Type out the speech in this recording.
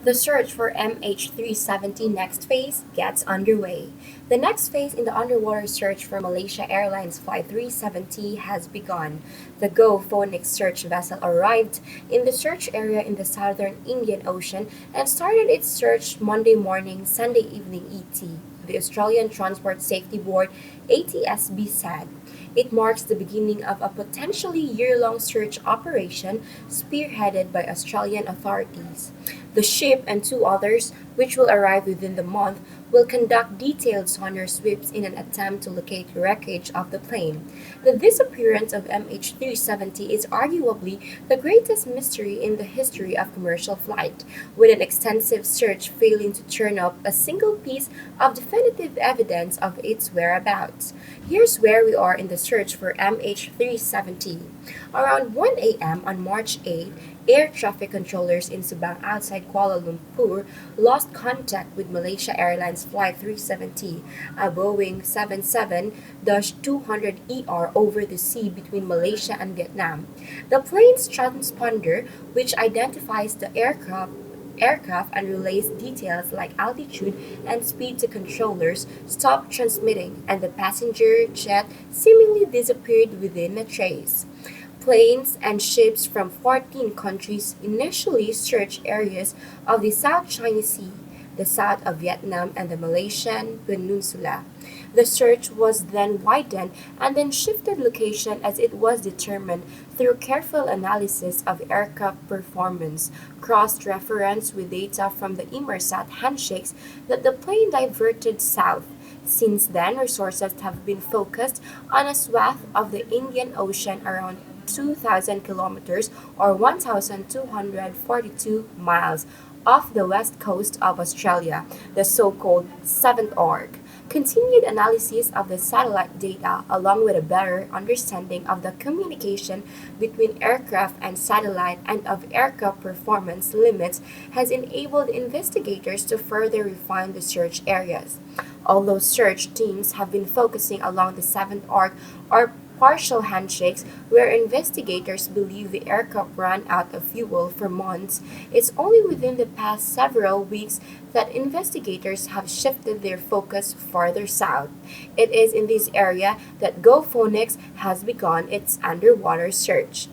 The search for MH370 next phase gets underway. The next phase in the underwater search for Malaysia Airlines Flight 370 has begun. The govt search vessel arrived in the search area in the southern Indian Ocean and started its search Monday morning, Sunday evening ET, the Australian Transport Safety Board ATSB said. It marks the beginning of a potentially year-long search operation spearheaded by Australian authorities. The ship and two others, which will arrive within the month, will conduct detailed sonar sweeps in an attempt to locate wreckage of the plane. The disappearance of MH370 is arguably the greatest mystery in the history of commercial flight, with an extensive search failing to turn up a single piece of definitive evidence of its whereabouts. Here's where we are in the search for MH370. Around 1 a.m. on March 8, air traffic controllers in Subang outside Kuala Lumpur lost contact with Malaysia Airlines Flight 370, a Boeing 77-200ER over the sea between Malaysia and Vietnam. The plane's transponder, which identifies the aircraft and relays details like altitude and speed to controllers, stopped transmitting, and the passenger jet seemingly disappeared within a trace. Planes and ships from 14 countries initially searched areas of the South China Sea, the south of Vietnam, and the Malaysian Peninsula. The search was then widened and then shifted location as it was determined through careful analysis of aircraft performance, cross-reference with data from the Inmarsat handshakes that the plane diverted south. Since then, resources have been focused on a swath of the Indian Ocean around 2,000 kilometers or 1,242 miles off the west coast of Australia, the so-called seventh arc. Continued analysis of the satellite data, along with a better understanding of the communication between aircraft and satellite and of aircraft performance limits, has enabled investigators to further refine the search areas. Although search teams have been focusing along the seventh arc or partial handshakes where investigators believe the aircraft ran out of fuel for months, it's only within the past several weeks that investigators have shifted their focus farther south. It is in this area that govt has begun its underwater search.